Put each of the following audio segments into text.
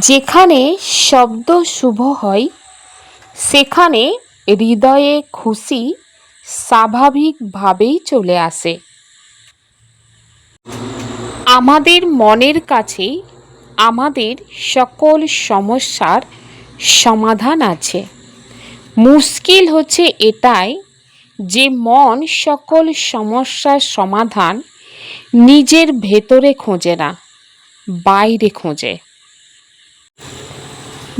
যেখানে শব্দ শুভ হয় সেখানে হৃদয়ে খুশি স্বাভাবিকভাবেই চলে আসে। আমাদের মনের কাছেই আমাদের সকল সমস্যার সমাধান আছে। মুশকিল হচ্ছে এটাই যে মন সকল সমস্যার সমাধান নিজের ভেতরে খোঁজে না, বাইরে খোঁজে।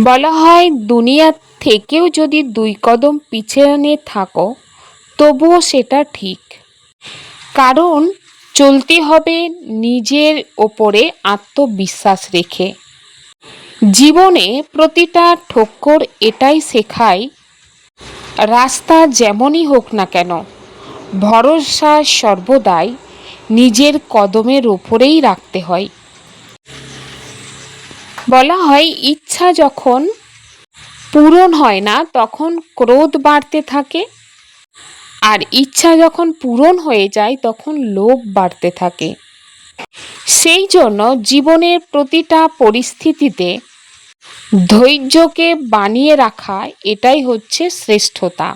বলা হয় দুনিয়া থেকেও যদি 2 কদম পিছনে থাকো তবুও সেটা ঠিক, কারণ চলতে হবে নিজের ওপরে আত্মবিশ্বাস রেখে। জীবনে প্রতিটা ঠক্কর এটাই শেখায়, রাস্তা যেমনই হোক না কেন ভরসা সর্বদাই নিজের কদমের ওপরেই রাখতে হয়। বলা হয় ইচ্ছা যখন পূরণ হয় না তখন ক্রোধ বাড়তে থাকে, আর ইচ্ছা যখন পূরণ হয়ে যায় তখন লোভ বাড়তে থাকে। সেই জন্য জীবনের প্রতিটা পরিস্থিতিতে ধৈর্যকে বানিয়ে রাখা এটাই হচ্ছে শ্রেষ্ঠতা।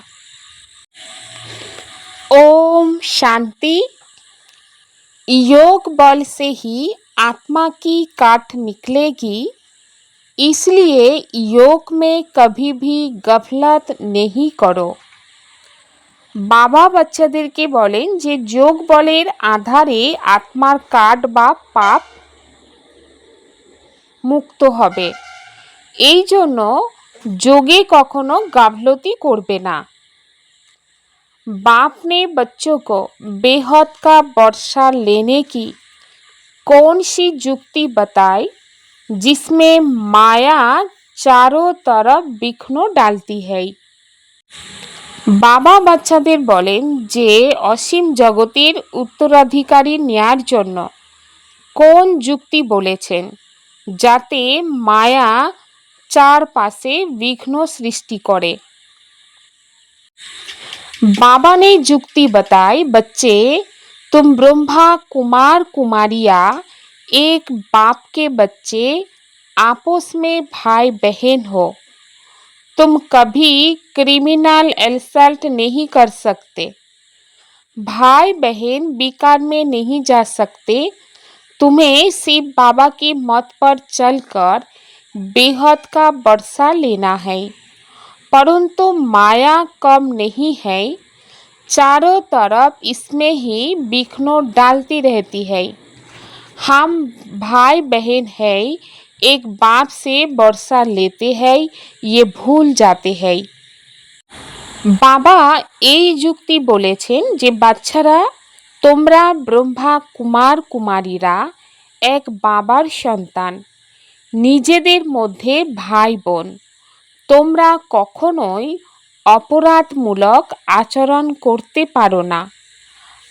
ओम शांति। योग बल से ही आत्मा की काट निकलेगी, इसलिए योग में कभी भी गफलत नहीं करो। বাবা বাচ্চাদেরকে বলেন যে যোগ বলের আধারে আত্মার কাঠ বা পাপ মুক্ত হবে, এই জন্য যোগে কখনো গাফলতি করবে না। बाप ने बच्चों को बेहद का वर्षा लेने की कौन सी युक्ति बताई जिसमें माया चारों तरफ विघ्न डालती है। বাবা বাচ্চাদের বলেন যে অসীম জগতের উত্তরাধিকারী নেয়ার জন্য কোন যুক্তি বলেছেন যাতে মায়া চারপাশে বিঘ্ন সৃষ্টি করে। बाबा ने युक्ति बताई, बच्चे तुम ब्रह्मा कुमार कुमारिया एक बाप के बच्चे आपस में भाई बहन हो, तुम कभी क्रिमिनल एल्सल्ट नहीं कर सकते, भाई बहन बिकार में नहीं जा सकते, तुम्हें शिव बाबा की मत पर चलकर बेहद का वर्षा लेना है, परंतु माया कम नहीं है, चारों तरफ इसमें ही विघ्न डालती रहती है। हम भाई बहन है, एक बाप से वर्षा लेते हैं, ये भूल जाते हैं। বাবা এই যুক্তি বলেছেন যে বাচ্চারা তোমরা ব্রহ্মা কুমার কুমারীরা এক বাবার সন্তান, নিজেদের মধ্যে ভাই বোন, তোমরা কখনোই অপরাধমূলক আচরণ করতে পারো না,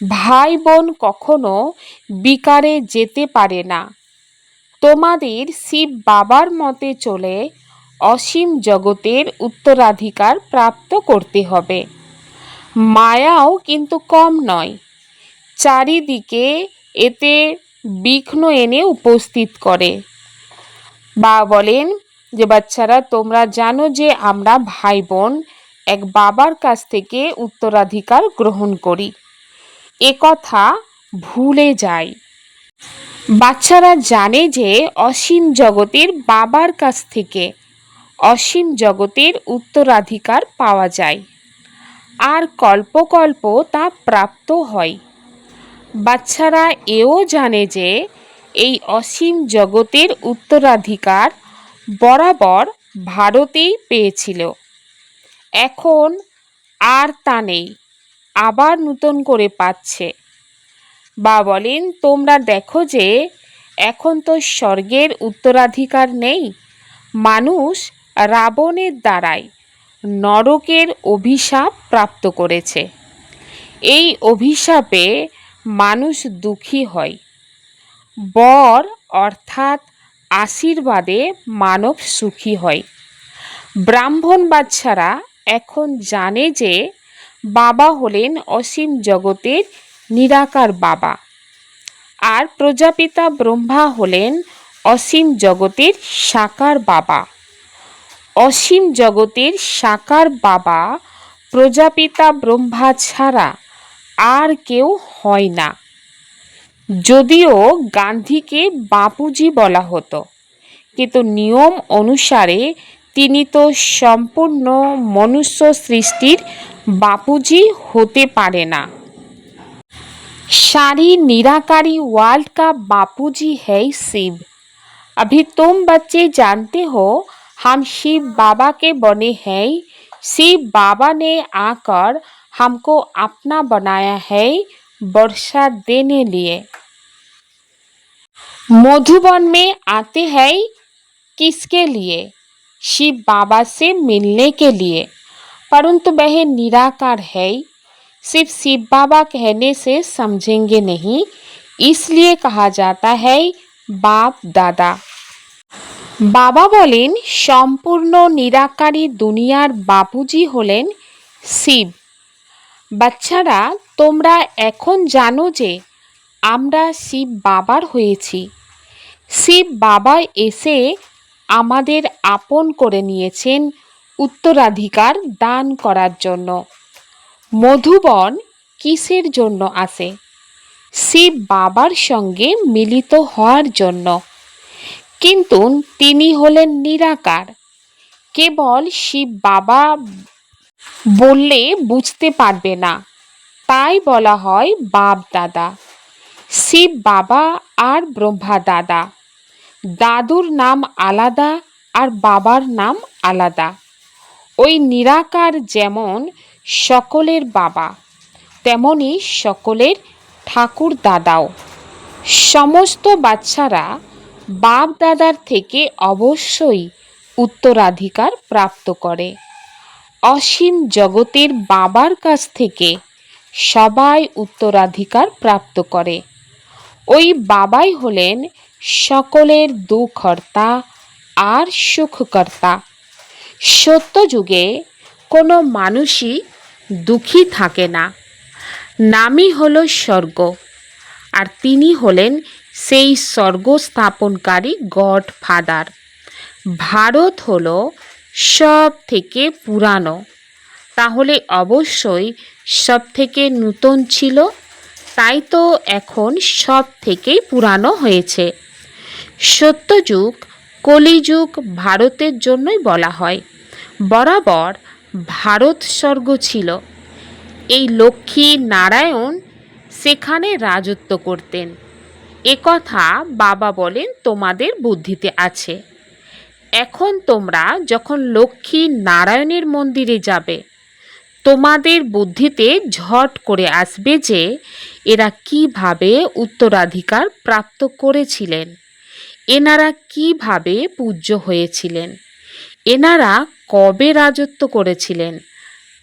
ভাই বোন কখনো বিকারে যেতে পারে না, তোমাদের শিব বাবার মতে চলে অসীম জগতের উত্তরাধিকার প্রাপ্ত করতে হবে। মায়াও কিন্তু কম নয়, চারিদিকে এতে বিঘ্ন এনে উপস্থিত করে। বা বলেন যে বাচ্চারা তোমরা জানো যে আমরা ভাই বোন এক বাবার কাছ থেকে উত্তরাধিকার গ্রহণ করি, এ কথা ভুলে যায়। বাচ্চারা জানে যে অসীম জগতের বাবার কাছ থেকে অসীম জগতের উত্তরাধিকার পাওয়া যায়, আর কল্প কল্প তা প্রাপ্ত হয়। বাচ্চারা এও জানে যে এই অসীম জগতের উত্তরাধিকার বরাবর ভারতেই পেয়েছিল, এখন আর তা নেই, আবার নতুন করে পাচ্ছে। বা বলেন তোমরা দেখো যে এখন তো স্বর্গের উত্তরাধিকার নেই, মানুষ রাবণের দ্বারাই নরকের অভিশাপ প্রাপ্ত করেছে, এই অভিশাপে মানুষ দুঃখী হয়, বর অর্থাৎ আশীর্বাদে মানব সুখী হয়। ব্রাহ্মণ বাচ্চারা এখন জানে যে বাবা হলেন অসীম জগতের নিরাকার বাবা, আর প্রজাপিতা ব্রহ্মা হলেন অসীম জগতের সাকার বাবা। অসীম জগতের সাকার বাবা প্রজাপিতা ব্রহ্মা ছাড়া আর কেউ হয় না। যদিও গান্ধীকে বাপুজি বলা হতো, কিন্তু নিয়ম অনুসারে তিনি তো সম্পূর্ণ মনুষ্য সৃষ্টির बापूजी होते पारे ना। सारी निराकारी वर्ल्ड का बापूजी है शिव। अभी तुम बच्चे जानते हो हम शिव बाबा के बने हैं। शिव बाबा ने आकर हमको अपना बनाया है वर्षा देने लिए। मधुबन में आते हैं किसके लिए? शिव बाबा से मिलने के लिए, परंतु वह निराकार है। सिर्फ शिव बाबा कहने से समझेंगे नहीं, इसलिए कहा जाता है बाप दादा। बाबा बोलें सम्पूर्ण निराकारी दुनियार बापूजी हलेन शिव। बाच्चारा तोमरा एखन जानो जे आमरा शिव बाबार हयेछि। शिव बाबा एसे आमादेर आपन करे नियेछेन उत्तराधिकार दान करार जन्य। मधुबन किसेर जन्य आसे? शिव बाबार संगे मिलित हওয়ার जन्य। किन्तु तिनी हलेन निराकार। केवल शिव बाबा बोलले बुझते पारबे ना, ताई बला हय बाप दादा। शिव बाबा और ब्रह्मा दादा। दादुर नाम आलादा और बाबार नाम आलादा। ওই নিরাকার যেমন সকলের বাবা, তেমনি সকলের ঠাকুর দাদাও। সমস্ত বাচ্চারা বাপ দাদার থেকে অবশ্যই উত্তরাধিকার প্রাপ্ত করে। অসীম জগতের বাবার কাছ থেকে সবাই উত্তরাধিকার প্রাপ্ত করে। ওই বাবাই হলেন সকলের দুঃখকর্তা আর সুখকর্তা। সত্য যুগে কোনো মানুষই দুঃখী থাকে না। নামই হলো স্বর্গ, আর তিনি হলেন সেই স্বর্গ স্থাপনকারী গডফাদার। ভারত হলো সব থেকে পুরানো, তাহলে অবশ্যই সব থেকে নূতন ছিল, তাই তো এখন সব থেকেই পুরানো হয়েছে। সত্যযুগ কলিযুগ ভারতের জন্যই বলা হয়। বরাবর ভারত স্বর্গ ছিল। এই লক্ষ্মী নারায়ণ সেখানে রাজত্ব করতেন। একথা বাবা বলেন তোমাদের বুদ্ধিতে আছে। এখন তোমরা যখন লক্ষ্মী নারায়ণের মন্দিরে যাবে, তোমাদের বুদ্ধিতে ঝট করে আসবে যে এরা কিভাবে উত্তরাধিকার প্রাপ্ত করেছিলেন, এনারা কিভাবে পূজ্য হয়েছিলেন, এনারা কবে রাজত্ব করেছিলেন,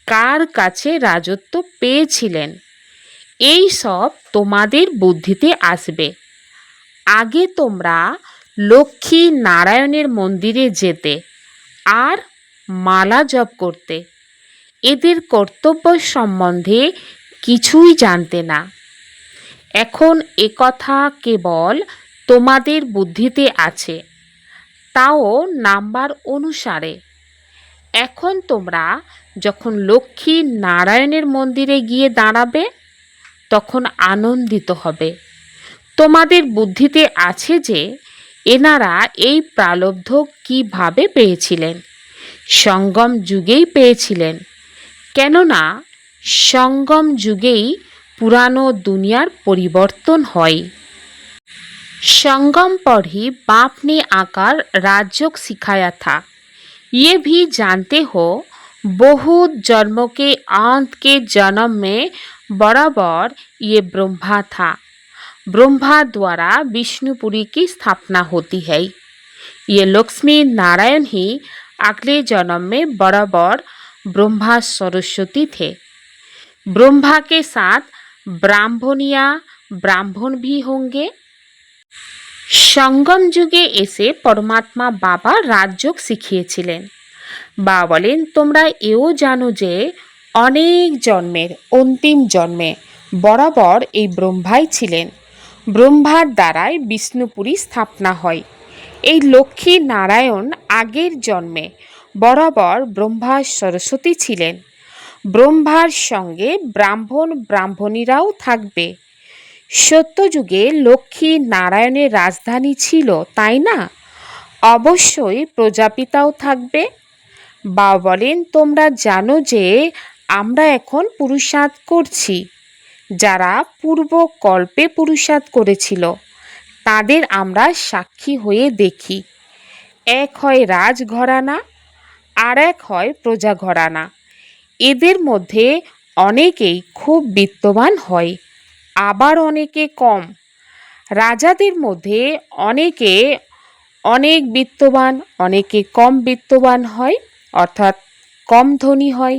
কার কাছে রাজত্ব পেয়েছিলেন, এই সব তোমাদের বুদ্ধিতে আসবে। আগে তোমরা লক্ষ্মী নারায়ণের মন্দিরে যেতে আর মালা জপ করতে। এদের কর্তব্য সম্বন্ধে কিছুই জানতে না। এখন একথা কেবল তোমাদের বুদ্ধিতে আছে, তাও নাম্বার অনুসারে। এখন তোমরা যখন লক্ষ্মী নারায়ণের মন্দিরে গিয়ে দাঁড়াবে, তখন আনন্দিত হবে। তোমাদের বুদ্ধিতে আছে যে এনারা এই প্রারব্ধ কিভাবে পেয়েছিলেন। সঙ্গম যুগেই পেয়েছিলেন, কেননা সঙ্গম যুগেই पुरानो दुनियार परिवर्तन হয়। संगम पर ही बाप ने आकर राजयोग सिखाया था। ये भी जानते हो बहुत जन्मों के अंत के जन्म में बराबर ये ब्रह्मा था। ब्रह्मा द्वारा विष्णुपुरी की स्थापना होती है। ये लक्ष्मी नारायण ही अगले जन्म में बराबर ब्रह्मा सरस्वती थे। ब्रह्मा के साथ ब्राह्मणिया ब्राह्मण भी होंगे। संगम जुगे एसे परमात्मा बाबा राजयोग शिखिয়েছিলেন। बाबा बोलें तोमरा एओ जानो जे अनेक जन्मेर अंतिम जन्मे बराबर এই ব্রহ্মাই ছিলেন। ব্রহ্মার দ্বারাই বিষ্ণুপুরী স্থাপনা হয়। এই লক্ষ্মী নারায়ণ আগের জন্মে বরাবর ব্রহ্মা সরস্বতী ছিলেন। ব্রহ্মার সঙ্গে ব্রাহ্মণ ব্রাহ্মণীরাও থাকবে। সত্যযুগে লক্ষ্মী নারায়ণের রাজধানী ছিল, তাই না? অবশ্যই প্রজাপিতাও থাকবে। বা বলেন, তোমরা জানো যে আমরা এখন পুরুষার্থ করছি। যারা পূর্ব কল্পে পুরুষার্থ করেছিল তাদের আমরা সাক্ষী হয়ে দেখি। এক হয় রাজঘরানা, আর এক হয় প্রজা ঘরানা। এদের মধ্যে অনেকেই খুব বিত্তবান হয়, আবার অনেকে কম। রাজাদের মধ্যে অনেকে অনেক বিত্তবান, অনেকে কম বিত্তবান হয়, অর্থাৎ কম ধনী হয়।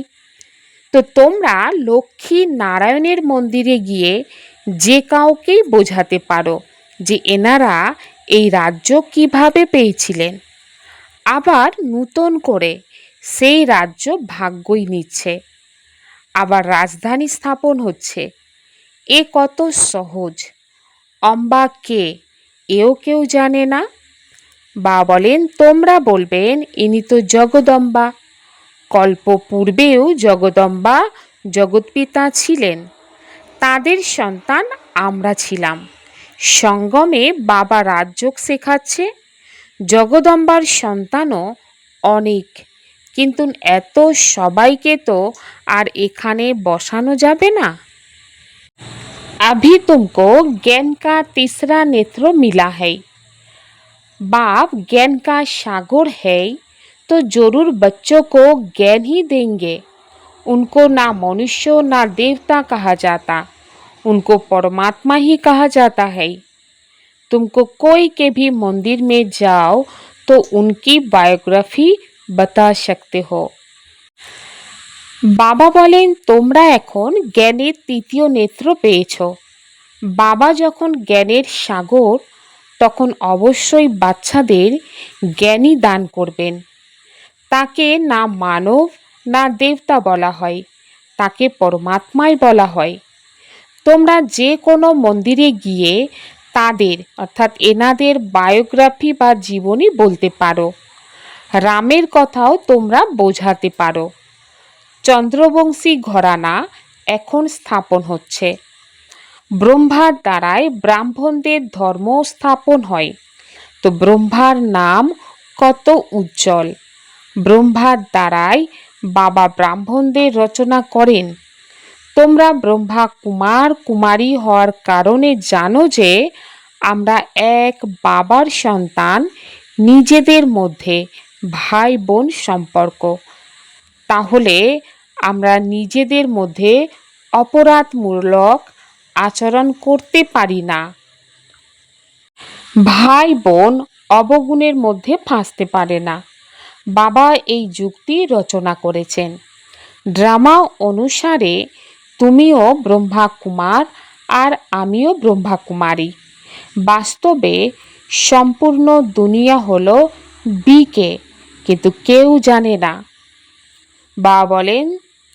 তো তোমরা লক্ষ্মী নারায়ণের মন্দিরে গিয়ে যে কাউকেই বোঝাতে পারো যে এনারা এই রাজ্য কিভাবে পেয়েছিলেন। আবার নূতন করে সেই রাজ্য ভাগ্যই নিচ্ছে, আবার রাজধানী স্থাপন হচ্ছে। এ কত সহজ! অম্বা কে, এও কেউ জানে না। বা বলেন, তোমরা বলবেন ইনি তো জগদম্বা। কল্প পূর্বেও জগদম্বা জগৎপিতা ছিলেন, তাদের সন্তান আমরা ছিলাম। সঙ্গমে বাবা রাজযোগ শেখাচ্ছে। জগদম্বার সন্তানও অনেক, কিন্তু এত সবাইকে তো আর এখানে বসানো যাবে না। अभी तुमको ज्ञान का तीसरा नेत्र मिला है। बाप ज्ञान का सागर है, तो जरूर बच्चों को ज्ञान ही देंगे। उनको ना मनुष्य ना देवता कहा जाता, उनको परमात्मा ही कहा जाता है। तुमको कोई के भी मंदिर में जाओ तो उनकी बायोग्राफी बता सकते हो। বাবা বলেন, তোমরা এখন জ্ঞানের তৃতীয় নেত্র পেয়েছ। বাবা যখন জ্ঞানের সাগর, তখন অবশ্যই বাচ্চাদের জ্ঞানই দান করবেন। তাকে না মানব না দেবতা বলা হয়, তাকে পরমাত্মাই বলা হয়। তোমরা যে কোনো মন্দিরে গিয়ে তাদের অর্থাৎ এনাদের বায়োগ্রাফি বা জীবনী বলতে পারো। রামের কথাও তোমরা বোঝাতে পারো। চন্দ্রবংশী ঘরানা এখন স্থাপন হচ্ছে। ব্রহ্মার দ্বারাই ব্রাহ্মণদের ধর্ম স্থাপন হয়। তো ব্রহ্মার নাম কত উজ্জ্বল! ব্রহ্মার দ্বারাই বাবা ব্রাহ্মণদের রচনা করেন। তোমরা ব্রহ্মা কুমার কুমারী হওয়ার কারণে জানো যে আমরা এক বাবার সন্তান, নিজেদের মধ্যে ভাই বোন সম্পর্ক। তাহলে আমরা নিজেদের মধ্যে অপরাধমূলক আচরণ করতে পারি না। ভাই বোন অবগুণের মধ্যে ফাঁসতে পারে না। বাবা এই যুক্তি রচনা করেছেন। ড্রামা অনুসারে তুমিও ব্রহ্মা কুমার আর আমিও ব্রহ্মা কুমারী। বাস্তবে সম্পূর্ণ দুনিয়া হলো বিকে, কিন্তু কেউ জানে না। বা বলেন,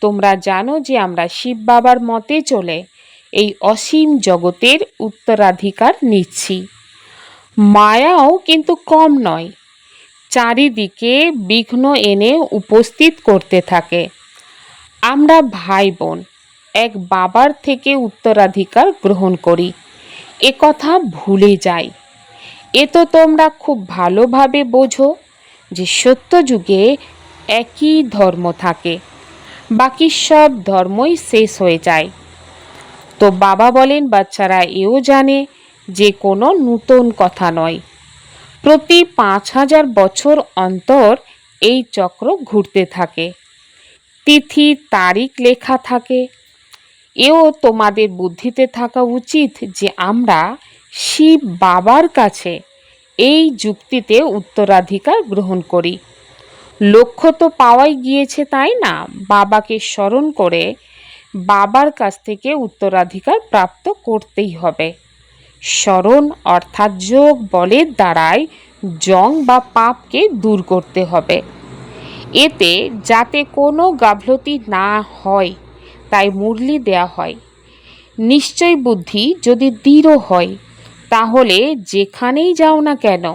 তোমরা জানো যে আমরা শিব বাবার মতে চলে এই অসীম জগতের উত্তরাধিকার নিচ্ছি। মায়াও কিন্তু কম নয়, চারিদিকে বিঘ্ন এনে উপস্থিত করতে থাকে। আমরা ভাই বোন এক বাবার থেকে উত্তরাধিকার গ্রহণ করি, এ কথা ভুলে যাই। এ তো তোমরা খুব ভালোভাবে বোঝো যে সত্যযুগে একই ধর্ম থাকে, বাকি সব ধর্মই শেষ হয়ে যায়। তো বাবা বলেন, বাচ্চারা এও জানে যে কোনো নূতন কথা নয়। প্রতি 5000 বছর অন্তর এই চক্র ঘুরতে থাকে, তিথি তারিখ লেখা থাকে। এও তোমাদের বুদ্ধিতে থাকা উচিত যে আমরা শিব বাবার কাছে এই যুক্তিতে উত্তরাধিকার গ্রহণ করি। লক্ষ্য তো পাওয়াই গিয়েছে, তাই না? বাবাকে স্মরণ করে বাবার কাছ থেকে উত্তরাধিকার প্রাপ্ত করতেই হবে। স্মরণ অর্থাৎ যোগ বলের দ্বারাই জং বা পাপকে দূর করতে হবে। এতে যাতে কোনো গাফলতি না হয় তাই মুরলি দেয়া হয়। নিশ্চয় বুদ্ধি যদি দৃঢ় হয় তাহলে যেখানেই যাও না কেন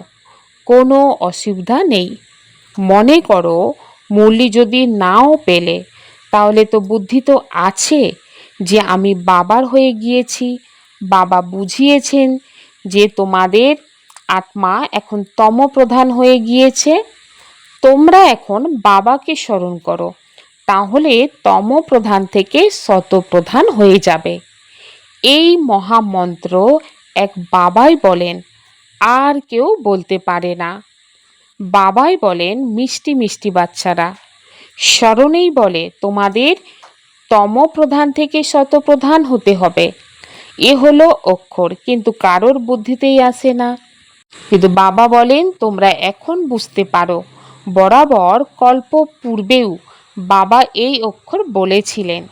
কোনো অসুবিধা নেই। মনে করো মুরলি যদি নাও পেলে, তাহলে তো বুদ্ধি তো আছে যে আমি বাবার হয়ে গিয়েছি। বাবা বুঝিয়েছেন যে তোমাদের আত্মা এখন তমপ্রধান হয়ে গিয়েছে। তোমরা এখন বাবাকে স্মরণ করো, তাহলে তমপ্রধান থেকে সতপ্রধান হয়ে যাবে। এই মহামন্ত্র এক বাবাই বলেন, আর কেউ বলতে পারে না। বাবাই বলেন মিষ্টি মিষ্টি বাচ্চারা, স্মরণেই বলে তোমাদের তমপ্রধান থেকে সতপ্রধান হতে হবে। এ হলো অক্ষর, কিন্তু কারোর বুদ্ধিতেই আসে না। কিন্তু বাবা বলেন তোমরা এখন বুঝতে পারো। বরাবর কল্প পূর্বেও বাবা এই অক্ষর বলেছিলেন।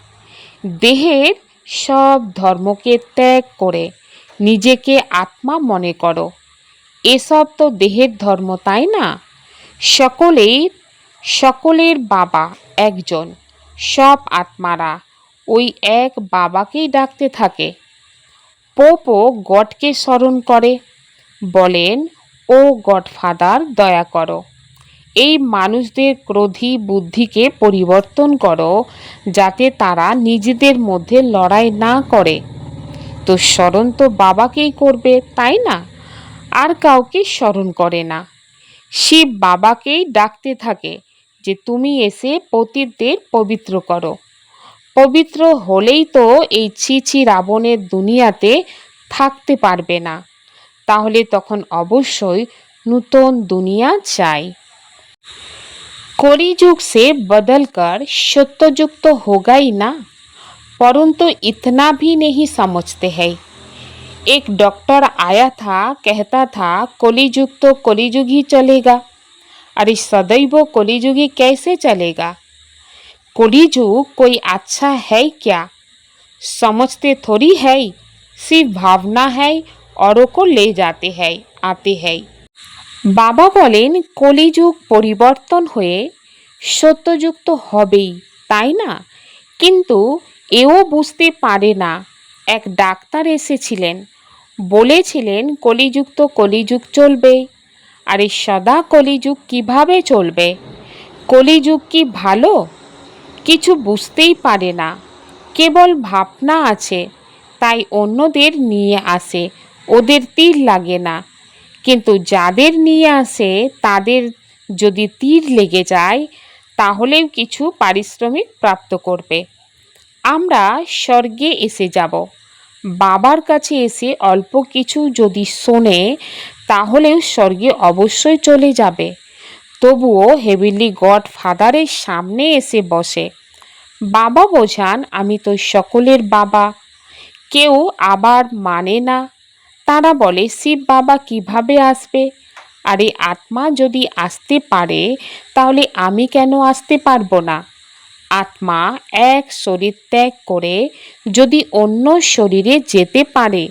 দেহের সব ধর্মকে ত্যাগ করে নিজেকে আত্মা মনে করো। এসব তো দেহের ধর্ম, তাই না? সকলের বাবা একজন। সব আত্মারা ওই এক বাবাকেই ডাকতে থাকে। পোপও গডকে স্মরণ করে, বলেন ও গডফাদার দয়া করো, এই মানুষদের ক্রোধী বুদ্ধিকে পরিবর্তন করো, যাতে তারা নিজেদের মধ্যে লড়াই না করে। তো স্মরণ তো বাবাকেই করবে, তাই না? আর কাউকে স্মরণ করে না। শিব বাবাকেই ডাকতে থাকে যে তুমি এসে পতিতদের পবিত্র করো। পবিত্র হলেই তো এই ছি রাবণের দুনিয়াতে থাকতে পারবে না। তাহলে তখন অবশ্যই নূতন দুনিয়া চাই। कलियुग से बदलकर सत्ययुग तो होगा ही ना, परंतु इतना भी नहीं समझते हैं। एक डॉक्टर आया था, कहता था कलियुग तो कलियुग ही चलेगा। अरे सदैव कलियुग ही कैसे चलेगा? कलियुग कोई अच्छा है क्या? समझते थोड़ी है, सिर्फ भावना है, औरों को ले जाते हैं आते हैं। বাবা বলেন কলিযুগ পরিবর্তন হয়ে সত্যযুগ তো হবেই, তাই না? কিন্তু এও বুঝতে পারে না। এক ডাক্তার এসেছিলেন, বলেছিলেন কলিযুগ তো কলিযুগ চলবে। আরে সদা কলিযুগ কিভাবে চলবে? কলিযুগ কি ভালো? কিছু বুঝতেই পারে না, কেবল ভাবনা আছে, তাই অন্যদের নিয়ে আসে, ওদের তীর লাগে না। কিন্তু যাদের নিয়ে আসে তাদের যদি তীর লেগে যায়, তাহলেও কিছু পারিশ্রমিক প্রাপ্ত করবে। আমরা স্বর্গে এসে যাব। বাবার কাছে এসে অল্প কিছু যদি শোনে, তাহলেও স্বর্গে অবশ্যই চলে যাবে। তবুও হেভিলি গড ফাদারের সামনে এসে বসে। বাবা বোঝান আমি তো সকলের বাবা। কেউ আবার মানে না, তারা বলে শিব বাবা কিভাবে আসবে? আরে আত্মা যদি আসতে পারে, তাহলে আমি কেন আসতে পারবো না? আত্মা এক শরীর ত্যাগ করে যদি অন্য শরীরে যেতে পারে,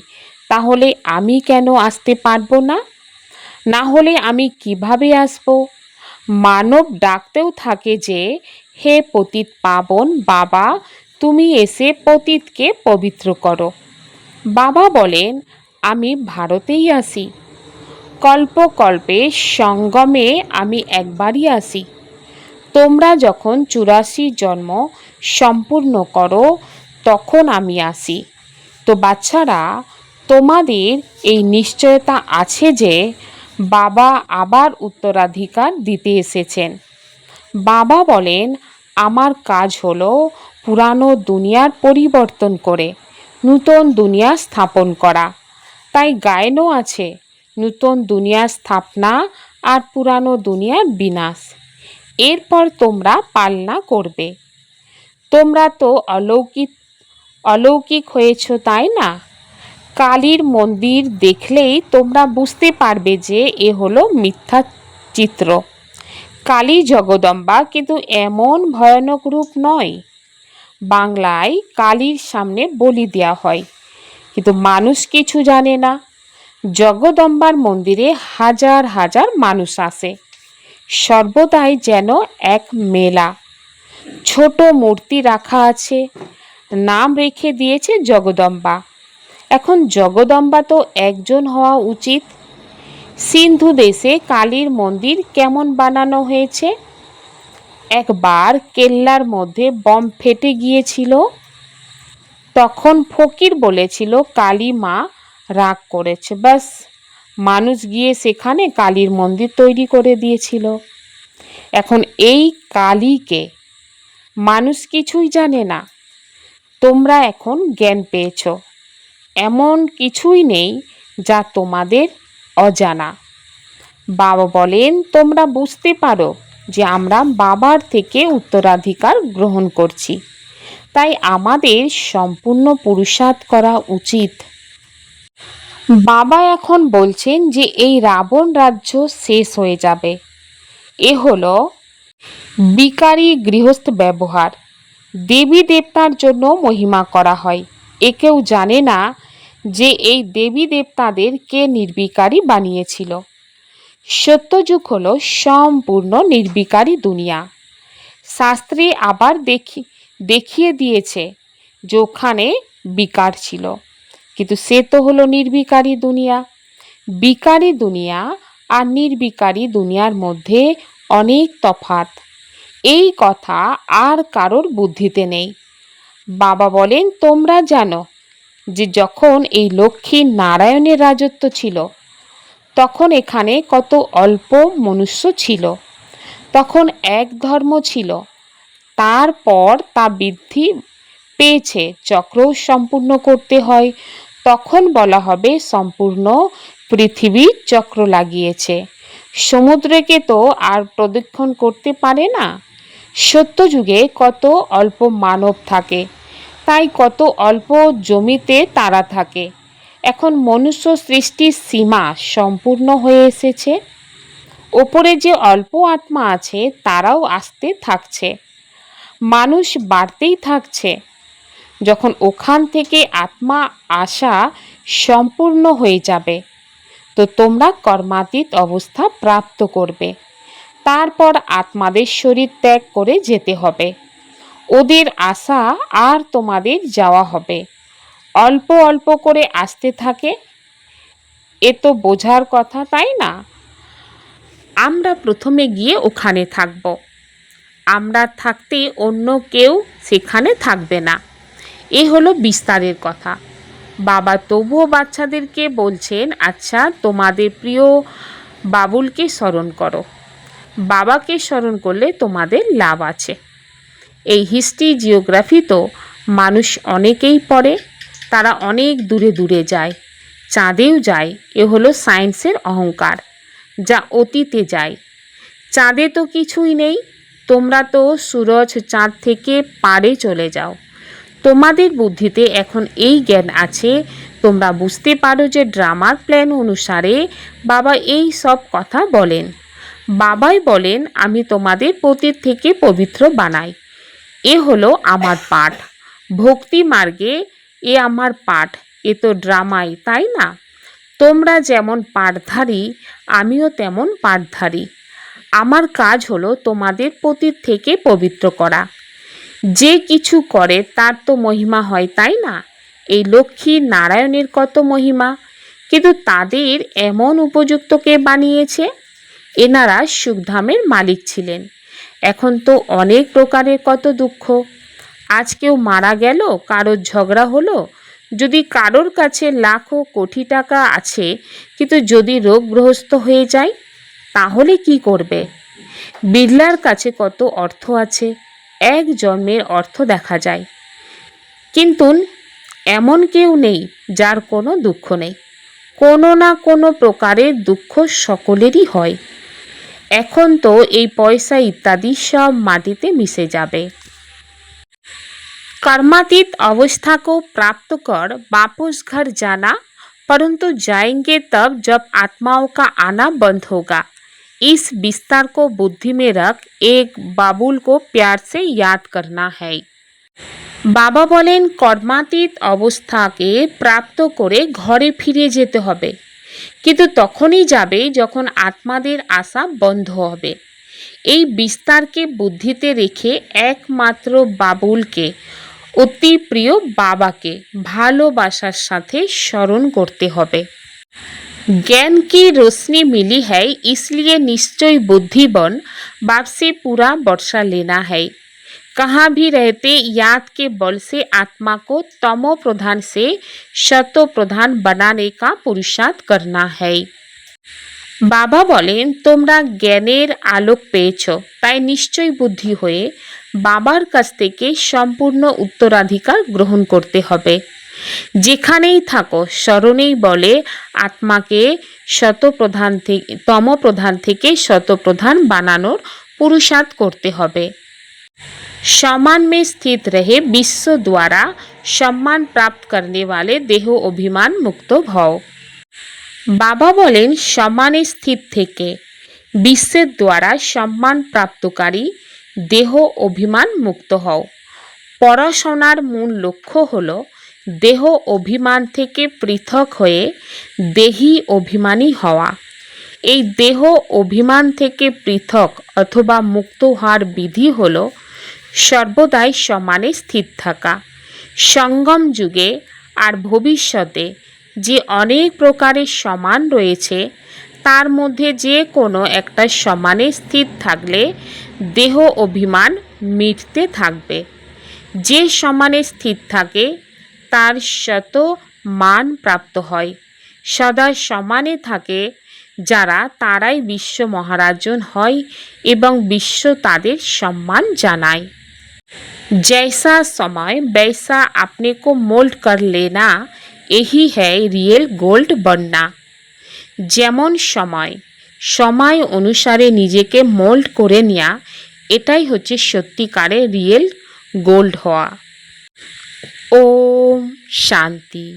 তাহলে আমি কেন আসতে পারবো না? না হলে আমি কিভাবে আসব? মানব ডাকতেও থাকে যে হে পতিত পাবন বাবা, তুমি এসে পতিতকে পবিত্র করো। বাবা বলেন আমি ভারতেই আসি, কল্পকল্পে সঙ্গমে আমি একবারই আসি। তোমরা যখন 84 জন্ম সম্পূর্ণ করো, তখন আমি আসি। তো বাচ্চারা, তোমাদের এই নিশ্চয়তা আছে যে বাবা আবার উত্তরাধিকার দিতে এসেছেন। বাবা বলেন আমার কাজ হলো পুরানো দুনিয়ার পরিবর্তন করে নূতন দুনিয়া স্থাপন করা। তাই গায়নও আছে নূতন দুনিয়া স্থাপনা আর পুরানো দুনিয়ার বিনাশ। এরপর তোমরা পালনা করবে। তোমরা তো অলৌকিক হয়েছ, তাই না? কালীর মন্দির দেখলেই তোমরা বুঝতে পারবে যে এ হলো মিথ্যা চিত্র। কালী জগদম্বা কিন্তু এমন ভয়ানক রূপ নয়। বাংলায় কালীর সামনে বলি দেওয়া হয়, কিন্তু মানুষ কিছু জানে না। জগদম্বার মন্দিরে হাজার হাজার মানুষ আসে, সর্বদাই যেন এক মেলা। ছোট মূর্তি রাখা আছে, নাম রেখে দিয়েছে জগদম্বা। এখন জগদম্বা তো একজন হওয়া উচিত, সিন্ধু দেশে কালীর মন্দির কেমন বানানো হয়েছে? একবার কেল্লার মধ্যে বম ফেটে গিয়েছিল। তখন ফকির বলেছিল কালী মা রাগ করেছে, ব্যাস মানুষ গিয়ে সেখানে কালীর মন্দির তৈরি করে দিয়েছিল। এখন এই কালীকে মানুষ কিছুই জানে না। তোমরা এখন জ্ঞান পেয়েছ। এমন কিছুই নেই যা তোমাদের অজানা। বাবা বলেন তোমরা বুঝতে পারো যে আমরা বাবার থেকে উত্তরাধিকার গ্রহণ করছি, তাই আমাদের সম্পূর্ণ পুরুষার্থ করা উচিত। বাবা এখন বলছেন যে এই রাবণ রাজ্য শেষ হয়ে যাবে। এ হলো বিকারী গৃহস্থ ব্যবহার। দেবী দেবতার জন্য মহিমা করা হয়। এ কেউ জানে না যে এই দেবী দেবতাদের কে নির্বিকারী বানিয়েছিল। সত্যযুগ হলো সম্পূর্ণ নির্বিকারী দুনিয়া। শাস্ত্রে আবার দেখিয়ে দিয়েছে যে ওখানে বিকার ছিল, কিন্তু সে তো হলো নির্বিকারী দুনিয়া। বিকারী দুনিয়া আর নির্বিকারী দুনিয়ার মধ্যে অনেক তফাৎ। এই কথা আর কারোর বুদ্ধিতে নেই। বাবা বলেন তোমরা জানো যে যখন এই লক্ষ্মী নারায়ণের রাজত্ব ছিল তখন এখানে কত অল্প মনুষ্য ছিল। তখন এক ধর্ম ছিল, তারপর তা বৃদ্ধি পেয়েছে, চক্র সম্পূর্ণ করতে হয়, তখন বলা হবে সম্পূর্ণ পৃথিবীর চক্র লাগিয়েছে। সমুদ্রকে তো আর প্রদক্ষিণ করতে পারে না। সত্যযুগে কত অল্প মানব থাকে, তাই কত অল্প জমিতে তারা থাকে। এখন মনুষ্য সৃষ্টির সীমা সম্পূর্ণ হয়ে এসেছে। ওপরে যে অল্প আত্মা আছে তারাও আসতে থাকছে, মানুষ বাড়তেই থাকছে। যখন ওখান থেকে আত্মা আসা সম্পূর্ণ হয়ে যাবে তো তোমরা কর্মাতীত অবস্থা প্রাপ্ত করবে। তারপর আত্মাদের শরীর ত্যাগ করে যেতে হবে। ওদের আসা আর তোমাদের যাওয়া হবে, অল্প অল্প করে আসতে থাকে। এ তো বোঝার কথা, তাই না? আমরা প্রথমে গিয়ে ওখানে থাকব। আমরা থাকতে অন্য কেউ সেখানে থাকবে না। এ হলো বিস্তারের কথা। বাবা তবুও বাচ্চাদেরকে বলছেন, আচ্ছা তোমাদের প্রিয় বাবুলকে স্মরণ করো। বাবাকে স্মরণ করলে তোমাদের লাভ আছে। এই হিস্ট্রি জিওগ্রাফি তো মানুষ অনেকেই পড়ে, তারা অনেক দূরে দূরে যায়, চাঁদেও যায়। এ হলো সায়েন্সের অহংকার, যা অতীতে যায়। চাঁদে তো কিছুই নেই, তোমরা তো সূরজ চাঁদ থেকে পারে চলে যাও। তোমাদের বুদ্ধিতে এখন এই জ্ঞান আছে, তোমরা বুঝতে পারো যে ড্রামার প্ল্যান অনুসারে বাবা এই সব কথা বলেন। বাবাই বলেন আমি তোমাদের পতীত থেকে পবিত্র বানাই। এ হলো আমার পাঠ। ভক্তি মার্গে এ আমার পাঠ। এ তো ড্রামাই, তাই না? তোমরা যেমন পাঠধারী আমিও তেমন পাঠধারী। আমার কাজ হলো তোমাদের পতীত থেকে পবিত্র করা। যে কিছু করে তার তো মহিমা হয়, তাই না? এই লক্ষ্মী নারায়ণের কত মহিমা, কিন্তু তাদের এমন উপযুক্তকে বানিয়েছে। এনারা সুখধামের মালিক ছিলেন, এখন তো অনেক প্রকারের কত দুঃখ। আজ কেউ মারা গেল, কারোর ঝগড়া হলো, যদি কারোর কাছে লাখো কোটি টাকা আছে কিন্তু যদি রোগগ্রস্ত হয়ে যায় তাহলে কি করবে? বিড়লার কাছে কত অর্থ আছে, এক জন্মের অর্থ দেখা যায়, কিন্তু এমন কেউ নেই যার কোনো দুঃখ নেই। কোনো না কোনো প্রকারের দুঃখ সকলেরই হয়। এখন তো এই পয়সা ইত্যাদি सब माटीते मिशे जाबे। कर्मातीत अवस्था को प्राप्त कर वापस घर जाना, परंतु जाएंगे तब जब आत्माओं का आना बंद होगा। इस विस्तार को बुद्धि में रख एक बाबुल को प्यार से याद करना है। बाबा बोलें कर्मातीत अवस्था के प्राप्त करे घरे फिरे जेते होबे, কিন্তু তখনই যাবে যখন আত্মাদের আসা বন্ধ হবে। এই বিস্তারকে বুদ্ধিতে রেখে একমাত্র বাবুলকে, অতি প্রিয় বাবাকে ভালোবাসার সাথে স্মরণ করতে হবে। ज्ञान की रोशनी मिली है, इसलिए निश्चय बुद्धिबन बाप से पूरा वर्षा लेना है। कहाँ भी रहते याद के बल से आत्मा को तमो प्रधान से शतो प्रधान बनाने का पुरुषार्थ करना है। বাবা বলেন, তোমরা জ্ঞানের আলোক পেয়েছ, তাই নিশ্চয় বুদ্ধি হয়ে বাবার কাছ থেকে সম্পূর্ণ উত্তরাধিকার গ্রহণ করতে হবে। যেখানেই থাকো স্মরণেই বলে আত্মাকে শতপ্রধান থেকে তমপ্রধান থেকে শতপ্রধান বানানোর পুরুষার্थ করতে হবে। सम्मान में स्थित रहे, विश्व द्वारा सम्मान प्राप्त करने वाले देह अभिमान मुक्त भव। বাবা বলেন, সম্মানে স্থিত থেকে বিশ্বের দ্বারা সম্মান প্রাপ্তকারী দেহ অভিমান মুক্ত হও। পড়াশোনার মূল লক্ষ্য হল দেহ অভিমান থেকে পৃথক হয়ে দেহী অভিমানী হওয়া। এই দেহ অভিমান থেকে পৃথক অথবা মুক্ত হওয়ার বিধি হল সর্বদাই সমানে স্থির থাকা। সঙ্গম যুগে আর ভবিষ্যতে যে অনেক প্রকারের সমান রয়েছে, তার মধ্যে যে কোনো একটা সমানে স্থির থাকলে দেহ অভিমান মিটতে থাকবে। যে সমানে স্থির থাকে তার শত মান প্রাপ্ত হয়। সদা সমানে থাকে যারা, তারাই বিশ্ব মহারাজন হয় এবং বিশ্ব তাদের সম্মান জানায়। जैसा समय वैसा अपने को मोल्ड कर लेना, यही है रियल गोल्ड बनना। যেমন সময় সময় অনুসারে নিজেকে মোল্ড করে নেওয়া, এটাই হচ্ছে সত্যিকারের রিয়েল গোল্ড হওয়া। ওম শান্তি।